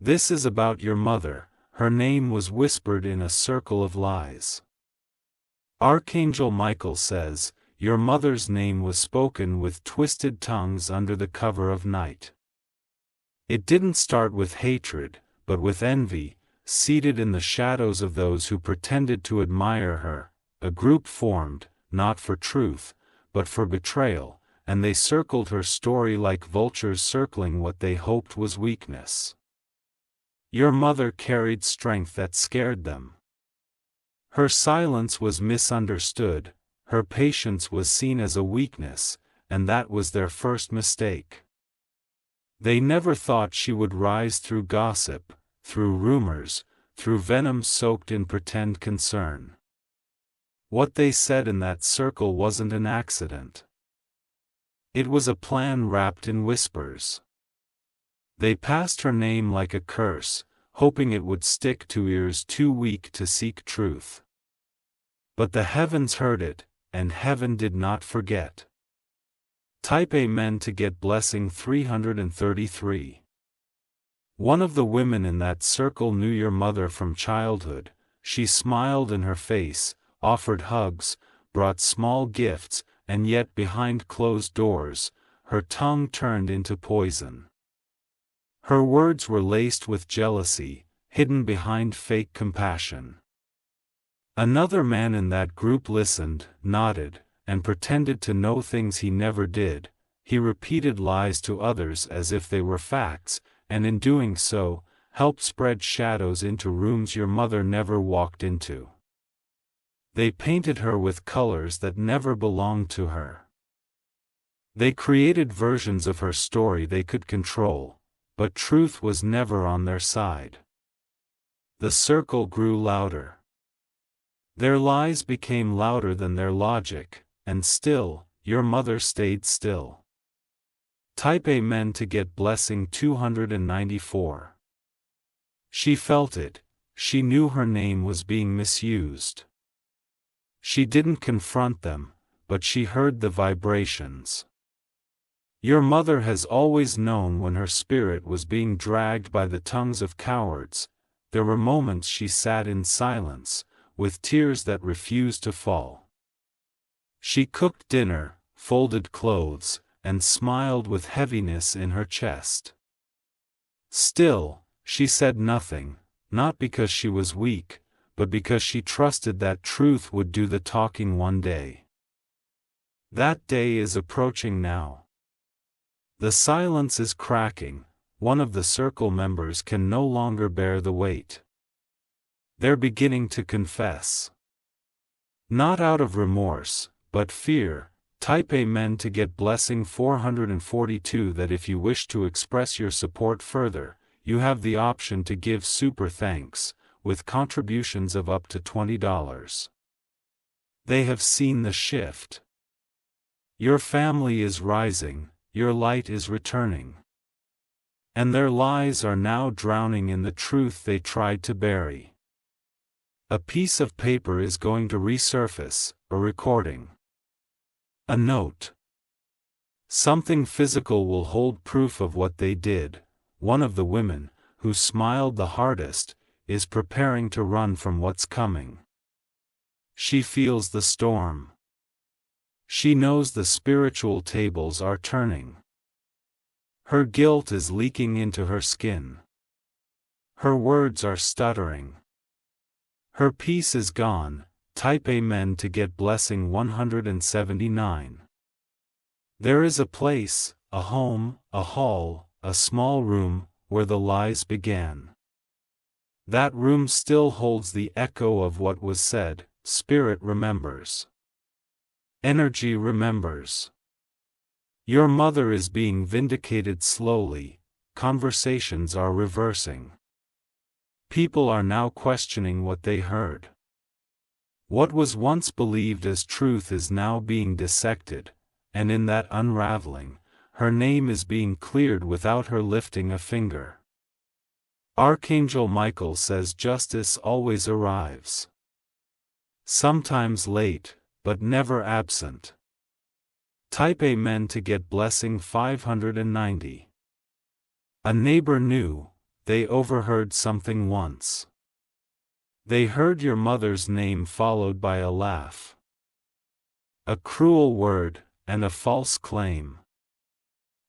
This is about your mother, her name was whispered in a circle of lies. Archangel Michael says, your mother's name was spoken with twisted tongues under the cover of night. It didn't start with hatred, but with envy, seated in the shadows of those who pretended to admire her. A group formed, not for truth, but for betrayal, and they circled her story like vultures circling what they hoped was weakness. Your mother carried strength that scared them. Her silence was misunderstood, her patience was seen as a weakness, and that was their first mistake. They never thought she would rise through gossip, through rumors, through venom soaked in pretend concern. What they said in that circle wasn't an accident. It was a plan wrapped in whispers. They passed her name like a curse, hoping it would stick to ears too weak to seek truth. But the heavens heard it, and heaven did not forget. Type Amen to get blessing 333. One of the women in that circle knew your mother from childhood. She smiled in her face, offered hugs, brought small gifts, and yet behind closed doors, her tongue turned into poison. Her words were laced with jealousy, hidden behind fake compassion. Another man in that group listened, nodded, and pretended to know things he never did. He repeated lies to others as if they were facts, and in doing so, helped spread shadows into rooms your mother never walked into. They painted her with colors that never belonged to her. They created versions of her story they could control, but truth was never on their side. The circle grew louder. Their lies became louder than their logic, and still, your mother stayed still. Type Amen to get blessing 294. She felt it, she knew her name was being misused. She didn't confront them, but she heard the vibrations. Your mother has always known when her spirit was being dragged by the tongues of cowards. There were moments she sat in silence, with tears that refused to fall. She cooked dinner, folded clothes, and smiled with heaviness in her chest. Still, she said nothing, not because she was weak, but because she trusted that truth would do the talking one day. That day is approaching now. The silence is cracking. One of the circle members can no longer bear the weight. They're beginning to confess. Not out of remorse, but fear. Type Amen to get blessing 442 that if you wish to express your support further, you have the option to give super thanks, with contributions of up to $20. They have seen the shift. Your family is rising, your light is returning. And their lies are now drowning in the truth they tried to bury. A piece of paper is going to resurface, a recording. A note. Something physical will hold proof of what they did. One of the women, who smiled the hardest, is preparing to run from what's coming. She feels the storm. She knows the spiritual tables are turning. Her guilt is leaking into her skin. Her words are stuttering. Her peace is gone. Type Amen to get blessing 179. There is a place, a home, a hall, a small room, where the lies began. That room still holds the echo of what was said. Spirit remembers. Energy remembers. Your mother is being vindicated slowly. Conversations are reversing. People are now questioning what they heard. What was once believed as truth is now being dissected, and in that unraveling, her name is being cleared without her lifting a finger. Archangel Michael says justice always arrives. Sometimes late, but never absent. Type Amen to get blessing 590. A neighbor knew, they overheard something once. They heard your mother's name followed by a laugh. A cruel word, and a false claim.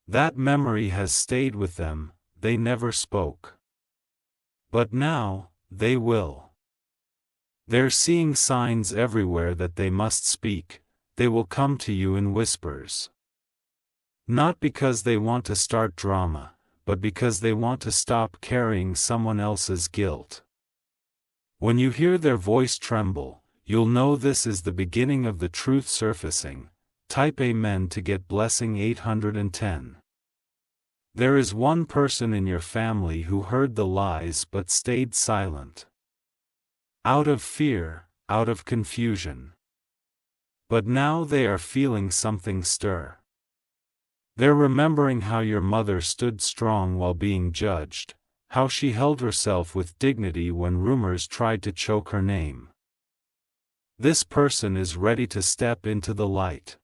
That memory has stayed with them, they never spoke. But now, they will. They're seeing signs everywhere that they must speak, they will come to you in whispers. Not because they want to start drama, but because they want to stop carrying someone else's guilt. When you hear their voice tremble, you'll know this is the beginning of the truth surfacing. Type Amen to get blessing 810. There is one person in your family who heard the lies but stayed silent. Out of fear, out of confusion. But now they are feeling something stir. They're remembering how your mother stood strong while being judged, how she held herself with dignity when rumors tried to choke her name. This person is ready to step into the light.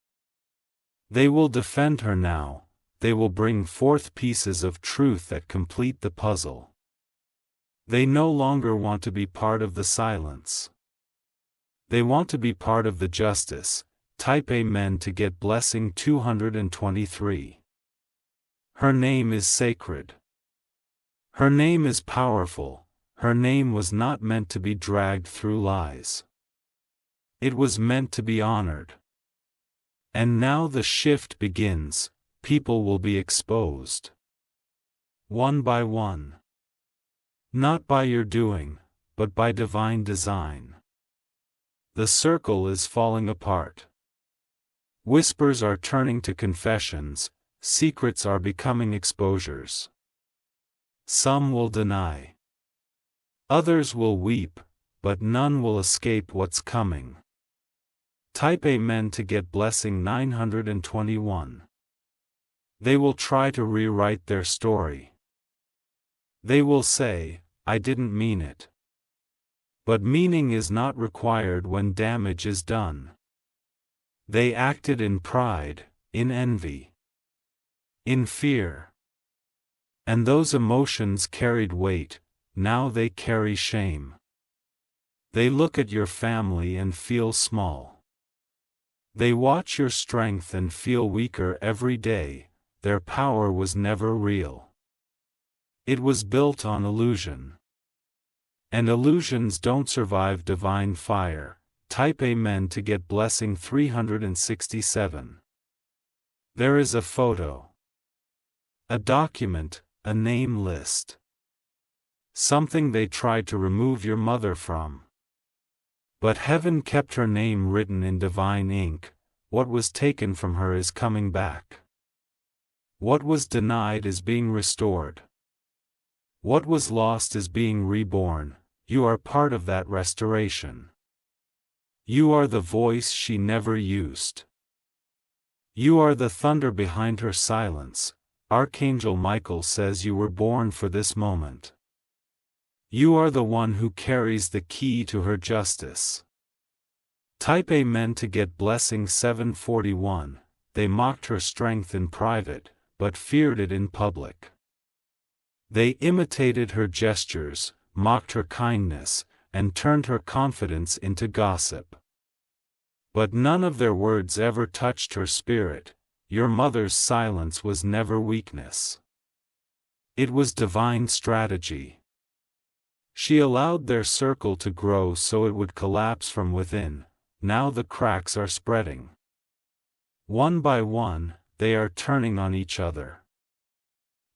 They will defend her now, they will bring forth pieces of truth that complete the puzzle. They no longer want to be part of the silence. They want to be part of the justice. Type Amen to get blessing 223. Her name is sacred. Her name is powerful, her name was not meant to be dragged through lies. It was meant to be honored. And now the shift begins, people will be exposed. One by one. Not by your doing, but by divine design. The circle is falling apart. Whispers are turning to confessions, secrets are becoming exposures. Some will deny. Others will weep, but none will escape what's coming. Type Amen to get blessing 921. They will try to rewrite their story. They will say, I didn't mean it. But meaning is not required when damage is done. They acted in pride, in envy, in fear. And those emotions carried weight, now they carry shame. They look at your family and feel small. They watch your strength and feel weaker every day, their power was never real. It was built on illusion. And illusions don't survive divine fire. Type Amen to get blessing 367. There is a photo. A document, a name list. Something they tried to remove your mother from. But heaven kept her name written in divine ink. What was taken from her is coming back. What was denied is being restored. What was lost is being reborn. You are part of that restoration. You are the voice she never used. You are the thunder behind her silence. Archangel Michael says you were born for this moment. You are the one who carries the key to her justice. Type Amen to get blessing 741. They mocked her strength in private, but feared it in public. They imitated her gestures, mocked her kindness, and turned her confidence into gossip. But none of their words ever touched her spirit. Your mother's silence was never weakness. It was divine strategy. She allowed their circle to grow so it would collapse from within. Now the cracks are spreading. One by one, they are turning on each other.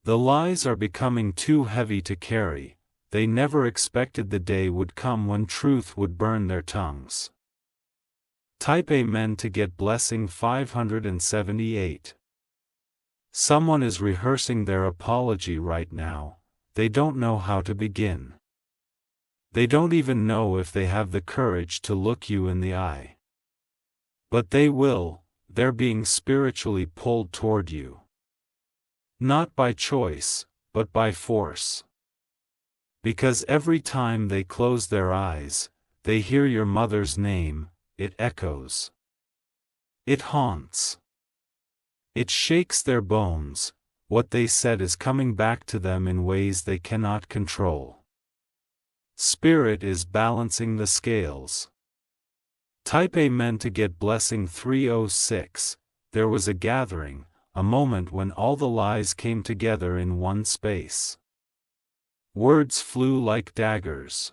The lies are becoming too heavy to carry. They never expected the day would come when truth would burn their tongues. Type Amen to get blessing 578. Someone is rehearsing their apology right now. They don't know how to begin. They don't even know if they have the courage to look you in the eye. But they will, they're being spiritually pulled toward you. Not by choice, but by force. Because every time they close their eyes, they hear your mother's name, it echoes. It haunts. It shakes their bones. What they said is coming back to them in ways they cannot control. Spirit is balancing the scales. Type Amen to get blessing 306. There was a gathering, a moment when all the lies came together in one space. Words flew like daggers.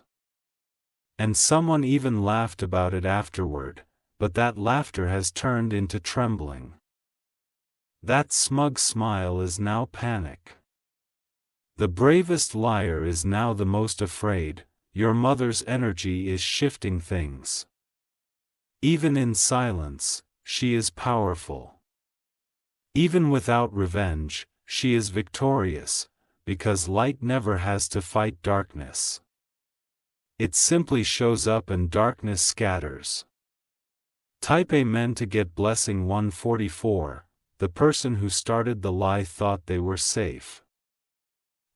And someone even laughed about it afterward, but that laughter has turned into trembling. That smug smile is now panic. The bravest liar is now the most afraid. Your mother's energy is shifting things. Even in silence, she is powerful. Even without revenge, she is victorious, because light never has to fight darkness. It simply shows up and darkness scatters. Type Amen to get blessing 144. The person who started the lie thought they were safe.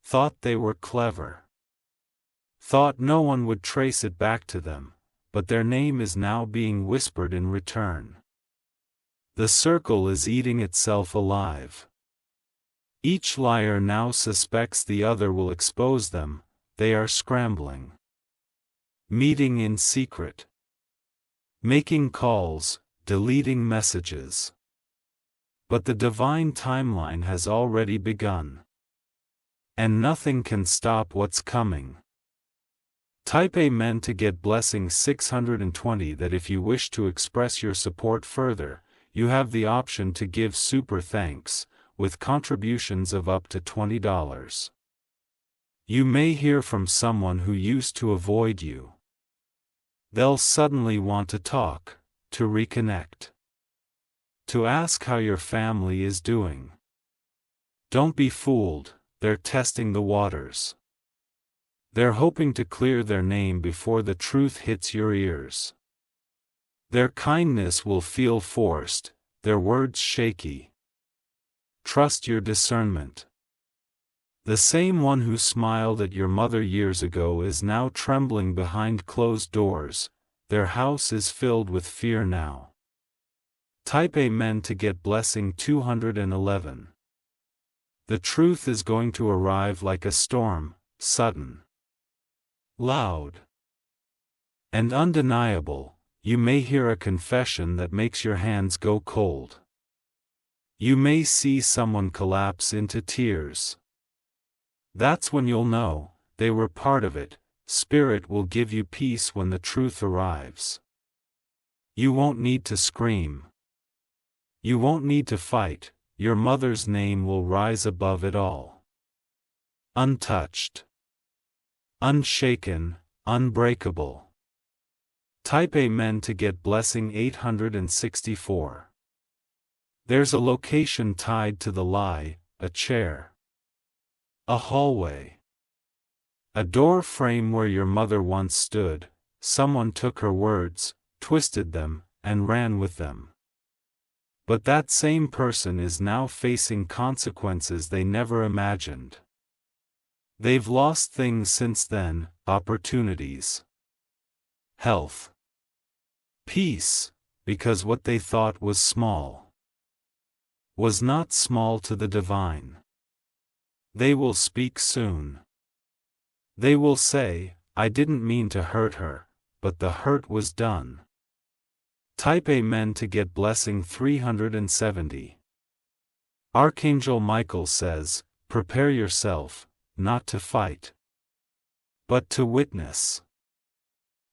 Thought they were clever. Thought no one would trace it back to them, but their name is now being whispered in return. The circle is eating itself alive. Each liar now suspects the other will expose them. They are scrambling. Meeting in secret. Making calls, deleting messages. But the divine timeline has already begun. And nothing can stop what's coming. Type Amen to get blessing 620 that if you wish to express your support further, you have the option to give super thanks, with contributions of up to $20. You may hear from someone who used to avoid you. They'll suddenly want to talk, to reconnect. To ask how your family is doing. Don't be fooled, they're testing the waters. They're hoping to clear their name before the truth hits your ears. Their kindness will feel forced, their words shaky. Trust your discernment. The same one who smiled at your mother years ago is now trembling behind closed doors. Their house is filled with fear now. Type Amen to get blessing 211. The truth is going to arrive like a storm, sudden, loud, and undeniable. You may hear a confession that makes your hands go cold. You may see someone collapse into tears. That's when you'll know, they were part of it. Spirit will give you peace when the truth arrives. You won't need to scream. You won't need to fight, your mother's name will rise above it all. Untouched. Unshaken, unbreakable. Type Amen to get blessing 864. There's a location tied to the lie, a chair. A hallway. A door frame where your mother once stood. Someone took her words, twisted them, and ran with them. But that same person is now facing consequences they never imagined. They've lost things since then, opportunities. Health. Peace, because what they thought was small was not small to the divine. They will speak soon. They will say, I didn't mean to hurt her, but the hurt was done. Type Amen to get blessing 370. Archangel Michael says, prepare yourself, not to fight, but to witness.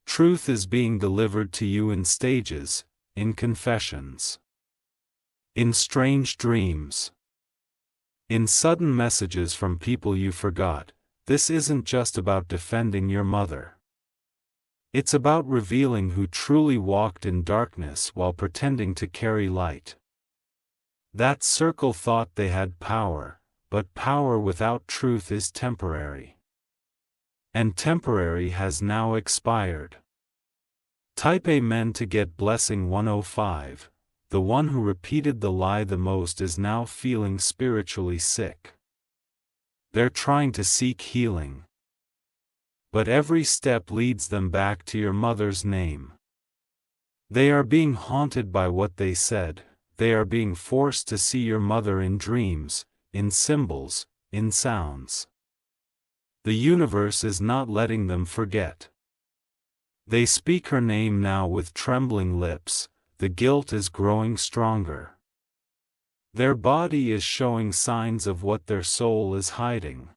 Truth is being delivered to you in stages, in confessions, in strange dreams, in sudden messages from people you forgot. This isn't just about defending your mother. It's about revealing who truly walked in darkness while pretending to carry light. That circle thought they had power, but power without truth is temporary. And temporary has now expired. Type Amen to get blessing 105. The one who repeated the lie the most is now feeling spiritually sick. They're trying to seek healing. But every step leads them back to your mother's name. They are being haunted by what they said. They are being forced to see your mother in dreams. in symbols, in sounds. The universe is not letting them forget. They speak her name now with trembling lips, the guilt is growing stronger. Their body is showing signs of what their soul is hiding.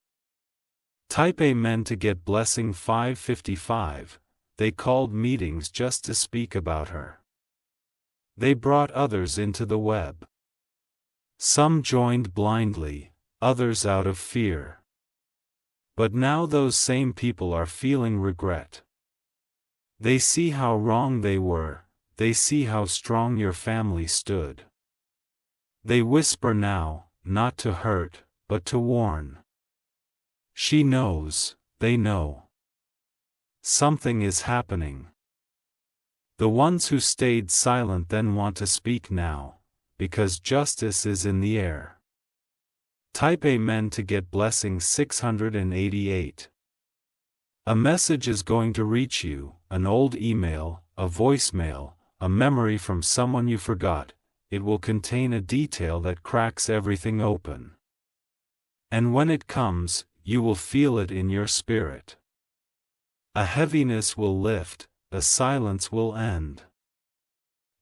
Type Amen to get blessing 555, they called meetings just to speak about her. They brought others into the web. Some joined blindly, others out of fear. But now those same people are feeling regret. They see how wrong they were, they see how strong your family stood. They whisper now, not to hurt, but to warn. She knows, they know. Something is happening. The ones who stayed silent then want to speak now, because justice is in the air. Type Amen to get blessing 688. A message is going to reach you, an old email, a voicemail, a memory from someone you forgot. It will contain a detail that cracks everything open. And when it comes, you will feel it in your spirit. A heaviness will lift, a silence will end.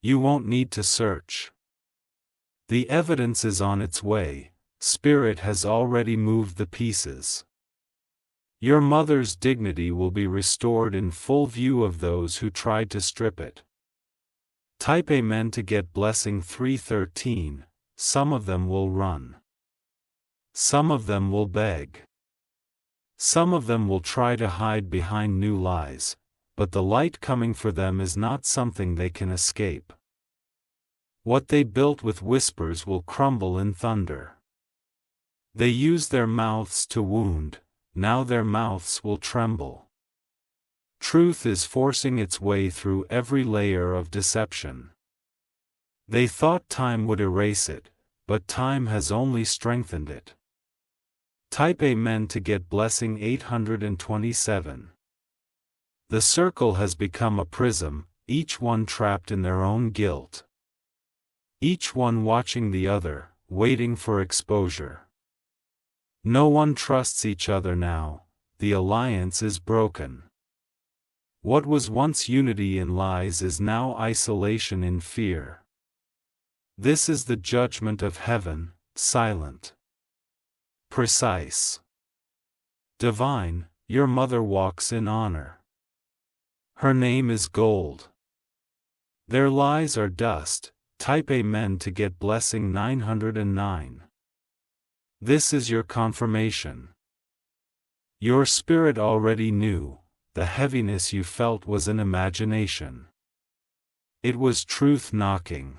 You won't need to search. The evidence is on its way, Spirit has already moved the pieces. Your mother's dignity will be restored in full view of those who tried to strip it. Type Amen to get blessing 313, some of them will run. Some of them will beg. Some of them will try to hide behind new lies, but the light coming for them is not something they can escape. What they built with whispers will crumble in thunder. They used their mouths to wound, now their mouths will tremble. Truth is forcing its way through every layer of deception. They thought time would erase it, but time has only strengthened it. Type Amen to get blessing 827. The circle has become a prism, each one trapped in their own guilt. Each one watching the other, waiting for exposure. No one trusts each other now, the alliance is broken. What was once unity in lies is now isolation in fear. This is the judgment of heaven, silent, precise, divine. Your mother walks in honor. Her name is gold. Their lies are dust. Type Amen to get blessing 909. This is your confirmation. Your spirit already knew. The heaviness you felt was an imagination. It was truth knocking.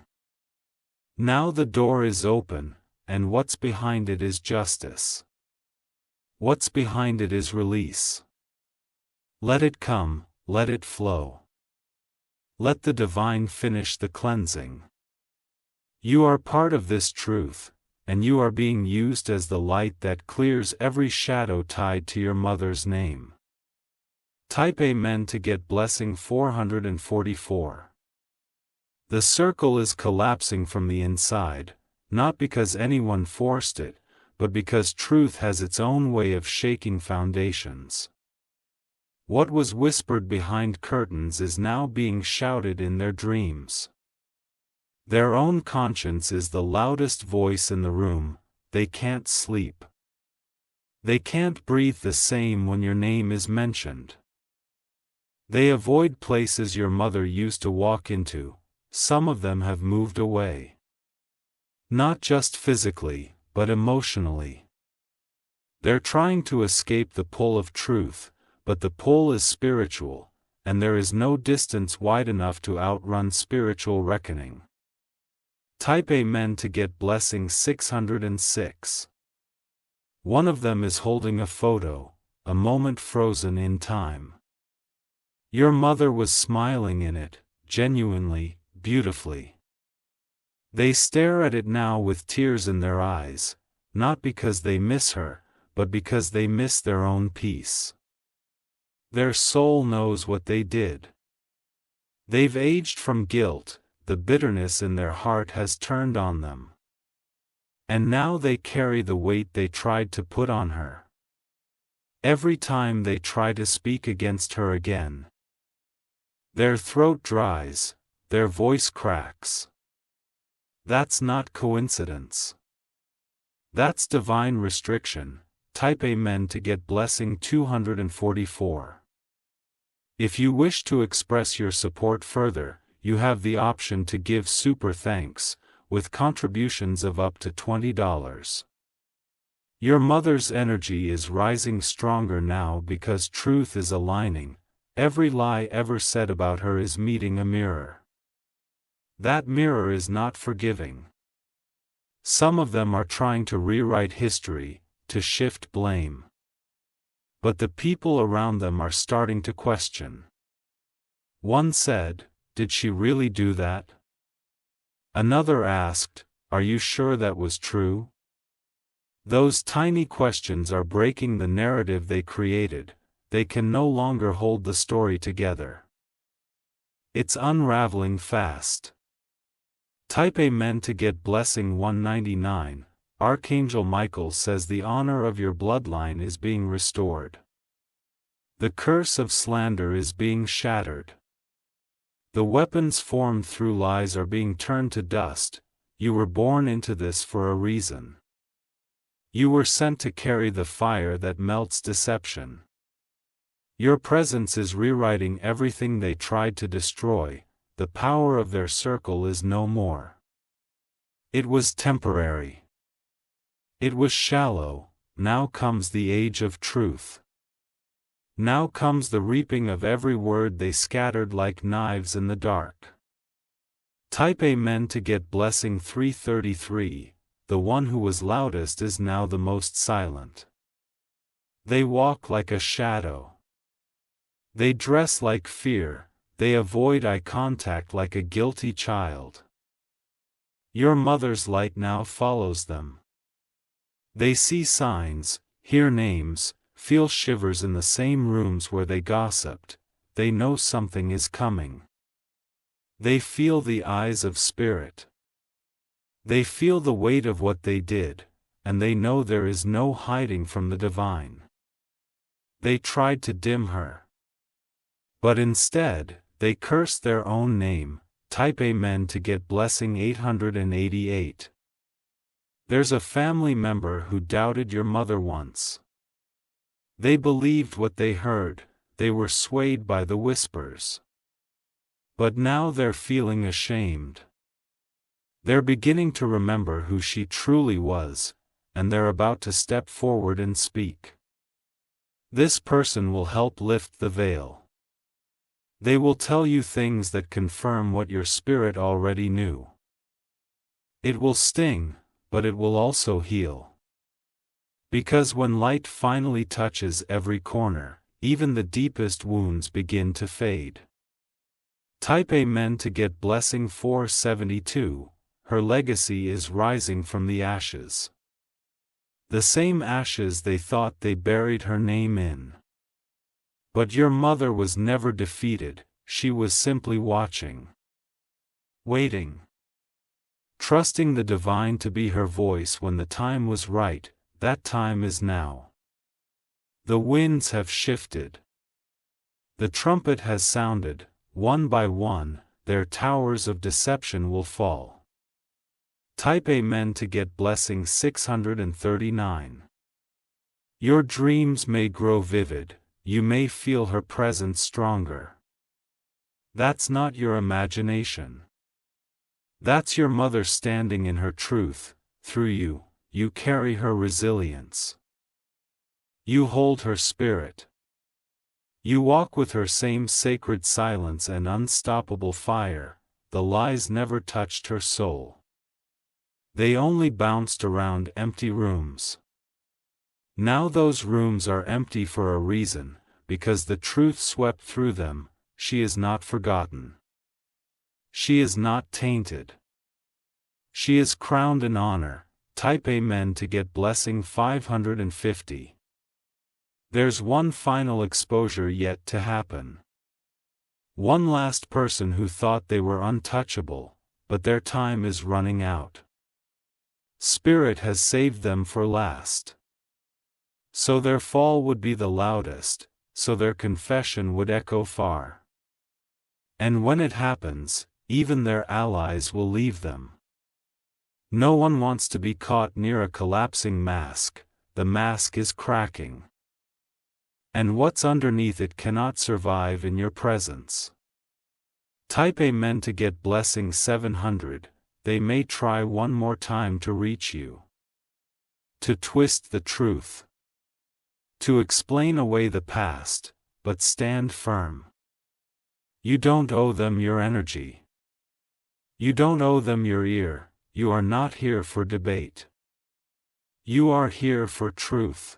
Now the door is open, and what's behind it is justice. What's behind it is release. Let it come, let it flow. Let the divine finish the cleansing. You are part of this truth, and you are being used as the light that clears every shadow tied to your mother's name. Type Amen to get blessing 444. The circle is collapsing from the inside, not because anyone forced it, but because truth has its own way of shaking foundations. What was whispered behind curtains is now being shouted in their dreams. Their own conscience is the loudest voice in the room, they can't sleep. They can't breathe the same when your name is mentioned. They avoid places your mother used to walk into, some of them have moved away. Not just physically, but emotionally. They're trying to escape the pull of truth, but the pull is spiritual, and there is no distance wide enough to outrun spiritual reckoning. Type Amen to get blessing 606. One of them is holding a photo, a moment frozen in time. Your mother was smiling in it, genuinely, beautifully. They stare at it now with tears in their eyes, not because they miss her, but because they miss their own peace. Their soul knows what they did. They've aged from guilt, the bitterness in their heart has turned on them. And now they carry the weight they tried to put on her. Every time they try to speak against her again, their throat dries, their voice cracks. That's not coincidence. That's divine restriction. Type Amen to get blessing 244. If you wish to express your support further, you have the option to give super thanks, with contributions of up to $20. Your mother's energy is rising stronger now because truth is aligning. Every lie ever said about her is meeting a mirror. That mirror is not forgiving. Some of them are trying to rewrite history, to shift blame. But the people around them are starting to question. One said, "Did she really do that?" Another asked, "Are you sure that was true?" Those tiny questions are breaking the narrative they created. They can no longer hold the story together. It's unraveling fast. Type Amen to get blessing 199. Archangel Michael says the honor of your bloodline is being restored. The curse of slander is being shattered. The weapons formed through lies are being turned to dust. You were born into this for a reason. You were sent to carry the fire that melts deception. Your presence is rewriting everything they tried to destroy. The power of their circle is no more. It was temporary. It was shallow. Now comes the age of truth. Now comes the reaping of every word they scattered like knives in the dark. Type Amen to get blessing 333. The one who was loudest is now the most silent. They walk like a shadow. They dress like fear. They avoid eye contact like a guilty child. Your mother's light now follows them. They see signs, hear names, feel shivers in the same rooms where they gossiped. They know something is coming. They feel the eyes of spirit. They feel the weight of what they did, and they know there is no hiding from the divine. They tried to dim her. But instead, they cursed their own name. Type Amen to get blessing 888. There's a family member who doubted your mother once. They believed what they heard, they were swayed by the whispers. But now they're feeling ashamed. They're beginning to remember who she truly was, and they're about to step forward and speak. This person will help lift the veil. They will tell you things that confirm what your spirit already knew. It will sting, but it will also heal. Because when light finally touches every corner, even the deepest wounds begin to fade. Type Amen to get blessing 472. Her legacy is rising from the ashes. The same ashes they thought they buried her name in. But your mother was never defeated, she was simply watching. Waiting. Trusting the divine to be her voice when the time was right. That time is now. The winds have shifted. The trumpet has sounded. One by one, their towers of deception will fall. Type Amen to get blessing 639. Your dreams may grow vivid. You may feel her presence stronger. That's not your imagination. That's your mother standing in her truth. Through you, you carry her resilience. You hold her spirit. You walk with her same sacred silence and unstoppable fire. The lies never touched her soul. They only bounced around empty rooms. Now those rooms are empty for a reason, because the truth swept through them. She is not forgotten. She is not tainted. She is crowned in honor. Type Amen to get blessing 550. There's one final exposure yet to happen. One last person who thought they were untouchable, but their time is running out. Spirit has saved them for last. So their fall would be the loudest, so their confession would echo far. And when it happens, even their allies will leave them. No one wants to be caught near a collapsing mask, the mask is cracking. And what's underneath it cannot survive in your presence. Type Amen to get blessing 700, they may try one more time to reach you. To twist the truth. To explain away the past, but stand firm. You don't owe them your energy. You don't owe them your ear, you are not here for debate. You are here for truth.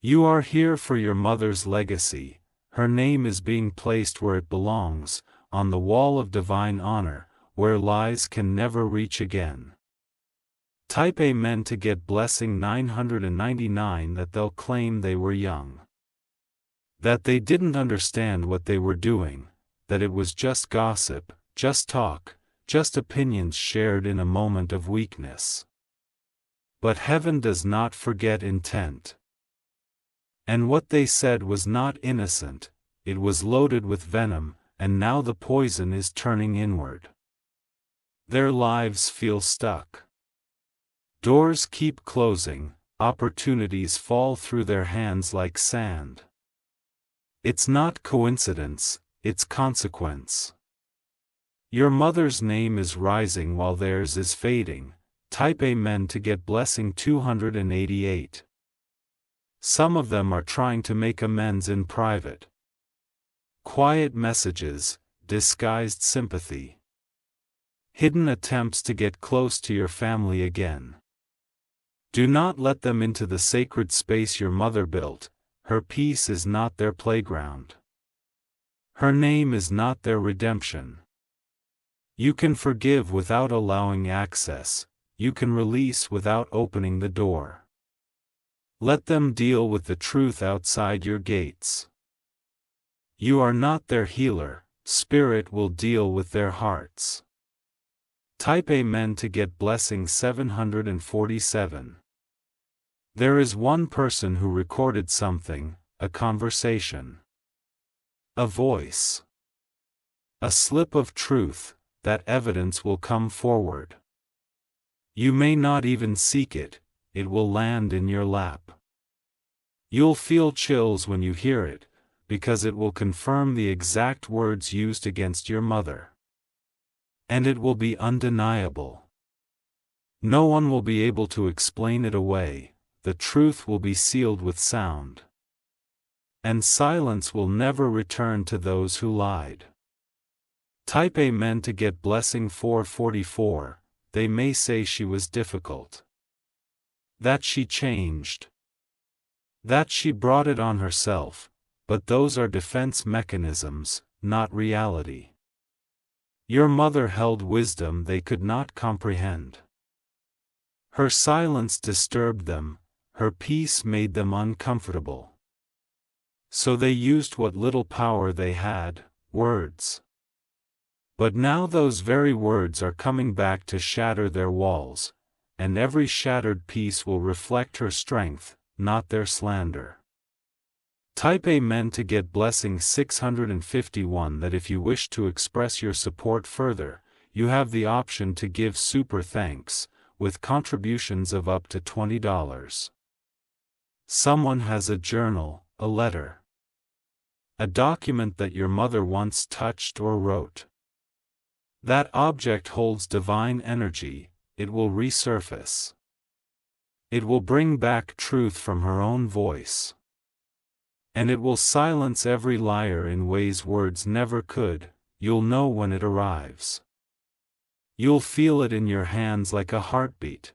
You are here for your mother's legacy, her name is being placed where it belongs, on the wall of divine honor, where lies can never reach again. Type Amen to get blessing 999 that they'll claim they were young. That they didn't understand what they were doing, that it was just gossip, just talk, just opinions shared in a moment of weakness. But heaven does not forget intent. And what they said was not innocent, it was loaded with venom, and now the poison is turning inward. Their lives feel stuck. Doors keep closing, opportunities fall through their hands like sand. It's not coincidence, it's consequence. Your mother's name is rising while theirs is fading. Type Amen to get blessing 288. Some of them are trying to make amends in private. Quiet messages, disguised sympathy. Hidden attempts to get close to your family again. Do not let them into the sacred space your mother built, her peace is not their playground. Her name is not their redemption. You can forgive without allowing access, you can release without opening the door. Let them deal with the truth outside your gates. You are not their healer, Spirit will deal with their hearts. Type Amen to get blessing 747. There is one person who recorded something, a conversation. A voice. A slip of truth, that evidence will come forward. You may not even seek it, it will land in your lap. You'll feel chills when you hear it, because it will confirm the exact words used against your mother. And it will be undeniable. No one will be able to explain it away, the truth will be sealed with sound. And silence will never return to those who lied. Type Amen to get blessing 444, they may say she was difficult. That she changed. That she brought it on herself, but those are defense mechanisms, not reality. Your mother held wisdom they could not comprehend. Her silence disturbed them, her peace made them uncomfortable. So they used what little power they had, words. But now those very words are coming back to shatter their walls, and every shattered piece will reflect her strength, not their slander. Type Amen to get blessing 651 that if you wish to express your support further, you have the option to give super thanks, with contributions of up to $20. Someone has a journal, a letter. A document that your mother once touched or wrote. That object holds divine energy, it will resurface. It will bring back truth from her own voice. And it will silence every liar in ways words never could, you'll know when it arrives. You'll feel it in your hands like a heartbeat.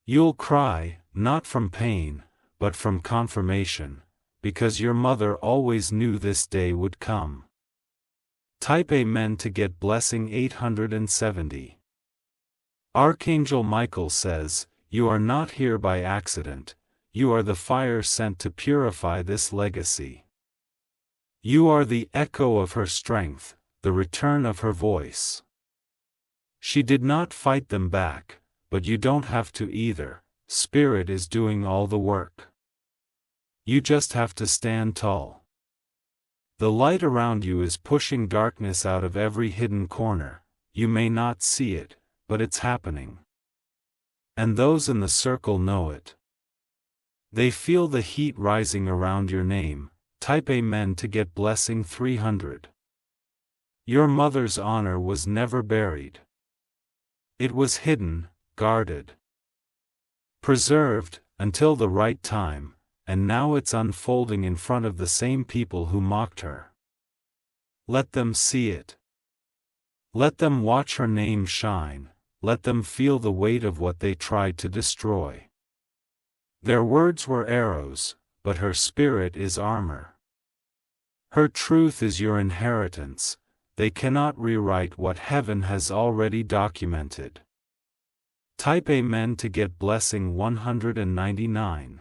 You'll cry, not from pain, but from confirmation, because your mother always knew this day would come. Type Amen to get blessing 870. Archangel Michael says, you are not here by accident, you are the fire sent to purify this legacy. You are the echo of her strength, the return of her voice. She did not fight them back, but you don't have to either. Spirit is doing all the work. You just have to stand tall. The light around you is pushing darkness out of every hidden corner. You may not see it, but it's happening. And those in the circle know it. They feel the heat rising around your name. Type Amen to get blessing 300. Your mother's honor was never buried. It was hidden, guarded, preserved, until the right time, and now it's unfolding in front of the same people who mocked her. Let them see it. Let them watch her name shine. Let them feel the weight of what they tried to destroy. Their words were arrows, but her spirit is armor. Her truth is your inheritance. They cannot rewrite what heaven has already documented. Type Amen to get blessing 199.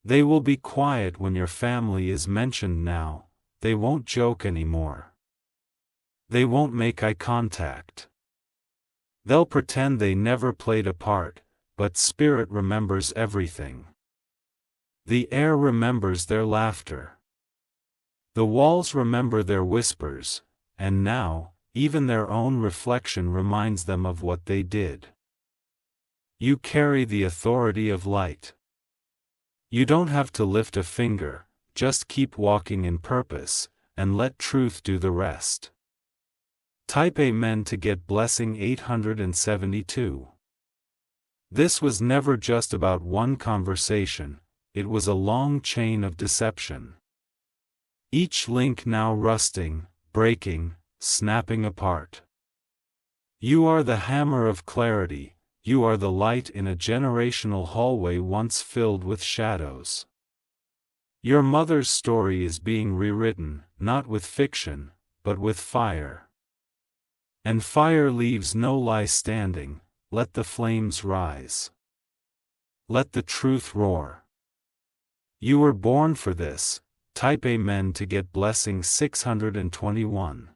They will be quiet when your family is mentioned now. They won't joke anymore. They won't make eye contact. They'll pretend they never played a part, but Spirit remembers everything. The air remembers their laughter. The walls remember their whispers, and now, even their own reflection reminds them of what they did. You carry the authority of light. You don't have to lift a finger, just keep walking in purpose, and let truth do the rest. Type Amen to get blessing 872. This was never just about one conversation, it was a long chain of deception. Each link now rusting, breaking, snapping apart. You are the hammer of clarity, you are the light in a generational hallway once filled with shadows. Your mother's story is being rewritten, not with fiction, but with fire. And fire leaves no lie standing. Let the flames rise. Let the truth roar. You were born for this. Type Amen to get blessing 621.